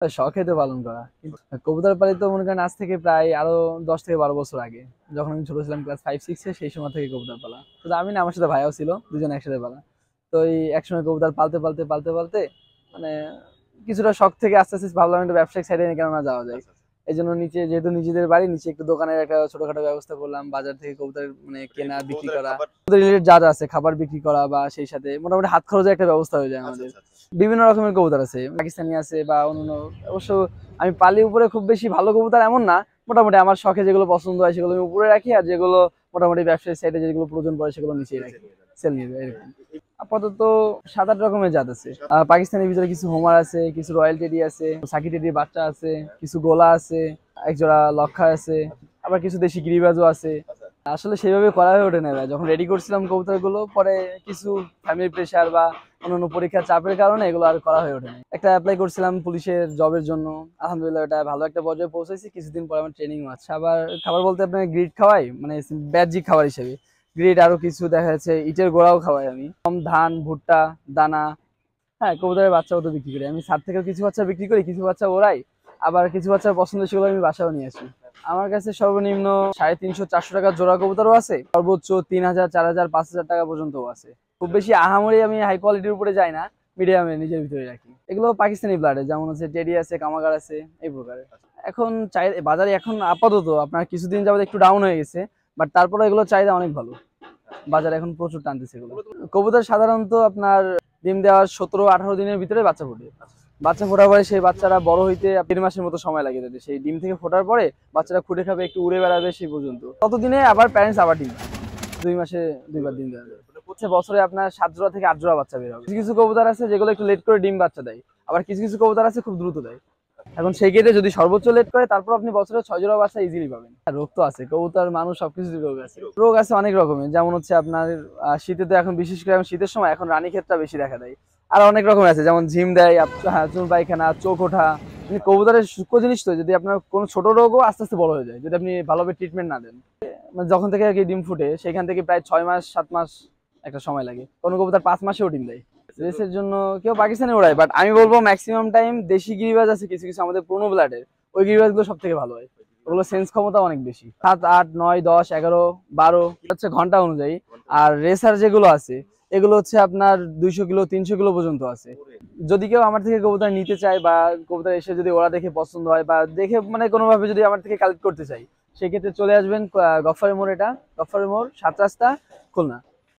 শখে তো পালন করা, কিন্তু কবুতর পালিত মনে করেন আজ থেকে প্রায় আরো 10 থেকে 12 বছর আগে, যখন আমি ছোট ছিলাম ক্লাস 5-6-এ, সেই সময় থেকে কবুতর পালা। তো আমি না, আমার সাথে ভাইয়াও ছিল, দুজন একসাথে পালা। তো এই একসময় কবুতর পালতে পালতে পালতে পালতে মানে কিছুটা শখ থেকে আস্তে আস্তে ভাবলাম একটা ব্যবসায়িক সাইডে কেন না যাওয়া যায়। এই জন্য নিচে, যেহেতু নিজেদের বাড়ি, নিচে একটু দোকানের একটা ছোটখাটো ব্যবস্থা করলাম, বাজার থেকে কবুতর মানে কেনা বিক্রি করা, রিলেটেড যা যা আছে, খাবার বিক্রি করা, বা সেই সাথে মোটামুটি হাত খরচের একটা ব্যবস্থা হয়ে যায় আমাদের। বিভিন্ন রকমের কবুতর আছে, পাকিস্তানি আছে বা অন্য। অবশ্য আমি পালি উপরে খুব বেশি ভালো কবুতর এমন না, মোটামুটি আমার শখে যেগুলো পছন্দ হয় সেগুলো আমি উপরে রাখি, আর যেগুলো মোটামুটি ব্যবসায়িক সাইডে যেগুলো প্রয়োজন পড়ে সেগুলো নিচেই রাখি, সেল নিয়ে যায় এরকম। আপাতত 7-8 রকমের জাত আছে। পাকিস্তানের ভিতরে কিছু হোমার আছে, কিছু রয়্যাল টেডি আছে, সাকি টেডির বাচ্চা আছে, কিছু গোলা আছে, একজোড়া লক্ষা আছে, আবার কিছু দেশি গিরিবাজও আছে। আসলে সেভাবে করা হয়ে ওঠে না ভাই। যখন রেডি করছিলাম কবুতর গুলো, পরে কিছু ফ্যামিলি প্রেশার বা অন্যান্য পরীক্ষার চাপের কারণে এগুলো আর করা হয়ে ওঠে না। একটা অ্যাপ্লাই করছিলাম পুলিশের জবের জন্য, আলহামদুলিল্লাহ এটা ভালো একটা পর্যায়ে পৌঁছেছি। কিছুদিন পর আমার ট্রেনিং আছে। আবার খাবার বলতে আপনার গ্রিড খাওয়াই, মানে ব্যাজিক খাবার হিসেবে গ্রিড, আরো কিছু দেখা যাচ্ছে ইটের গোড়াও খাওয়াই আমি, কম ধান, ভুট্টা, দানা। হ্যাঁ, কবুতরের বাচ্চাও তো বিক্রি করি আমি, ছাদ থেকেও কিছু বাচ্চা বিক্রি করি, কিছু বাচ্চা ওড়াই, আবার কিছু বাচ্চার পছন্দ সেগুলো আমি বাসাও নিয়ে আসি। আমার কাছে সর্বনিম্ন 350-400 টাকা জোড়া কবুতরও আছে, সর্বোচ্চ 3000, 4000, 5000 টাকা পর্যন্ত আছে। খুব বেশি আহামরি আমি হাই কোয়ালিটির উপরে যাই না, মিডিয়ামে নিজের ভিতরে রাখি। এগুলো পাকিস্তানি ব্লাডে, যেমন হচ্ছে টেডি আছে, কামাগার আছে, এই প্রকারের। এখন বাজারে এখন আপাতত আপনার কিছুদিন যাবত একটু ডাউন হয়ে গেছে, বাট তারপরে এগুলো চাহিদা অনেক ভালো, বাজারে এখন প্রচুর টানতেছে এগুলো। কবুতর সাধারণত আপনার ডিম দেওয়ার 17-18 দিনের ভিতরে বাচ্চা ফোটে। বাচ্চা ফোটার পরে সেই বাচ্চারা বড় হইতে 1.5 মাসের মতো সময় লাগে তাদের। সেই ডিম থেকে ফোটার পরে বাচ্চারা খুঁটে খাবে, একটু উড়ে বেড়াবে, সেই পর্যন্ত ততদিনে আবার প্যারেন্টস আবার ডিম দেয়। 2 মাসে 2বার ডিম দেয়। হচ্ছে বছরে আপনার 7 জোড়া থেকে 8 জোড়া বাচ্চা বের হবে। কিছু কিছু কবুতর আছে যেগুলো একটু লেট করে ডিম বাচ্চা দেয়, আবার কিছু কিছু কবুতর আছে খুব দ্রুত দেয়। এখন সেই ক্ষেত্রে যদি সর্বোচ্চ লেট করে, তারপর আপনি বছরে 6 জোড়া বাচ্চা ইজিলি পাবেন। আর রোগ তো আছে, কবুতর মানুষ সবকিছু রোগ আছে। রোগ আছে অনেক রকমের, যেমন হচ্ছে আপনার শীতে তো এখন, বিশেষ করে এখন শীতের সময় এখন রানীক্ষেতটা বেশি দেখা দেয়। আর অনেক রকম আছে, যেমন ঝিম দেয়, হ্যাঁ, চুল পায়খানা, চোখ ওঠা। কবুতরের সূক্ষ্ম জিনিস তো, যদি আপনার কোনো ছোট রোগও আস্তে আস্তে বড় হয়ে যায় যদি আপনি ভালোভাবে ট্রিটমেন্ট না দেন। মানে যখন থেকে আর কি ডিম ফুটে, সেখান থেকে প্রায় 6 মাস 7 মাস একটা সময় লাগে। কোনো কবুতর 5 মাসেও ডিম দেয়। রেসের জন্য কেউ পাকিস্তানি ওড়ায়, বাট আমি বলবো ম্যাক্সিমাম টাইম দেশি গিরিবাজ আছে কিছু কিছু আমাদের পুরোনো ব্লাডের, ওই গিরিবাজ গুলো সব থেকে ভালো হয়। ওগুলো সেন্স ক্ষমতা অনেক বেশি, 7, 8, 9, 10, 11, 12 হচ্ছে ঘন্টা অনুযায়ী। আর রেসার যেগুলো আছে এগুলো হচ্ছে আপনার 200 কিলো 300 কিলো পর্যন্ত আছে। যদি কেউ আমার থেকে কবুতর নিতে চায়, বা কবুতর এসে যদি ওরা দেখে পছন্দ হয়, বা দেখে মানে কোনোভাবে যদি আমার থেকে কালেক্ট করতে চাই, সেক্ষেত্রে চলে আসবেন গফফারের মোড়, এটা গফফারের মোড়, 7 রাস্তা, খুলনা।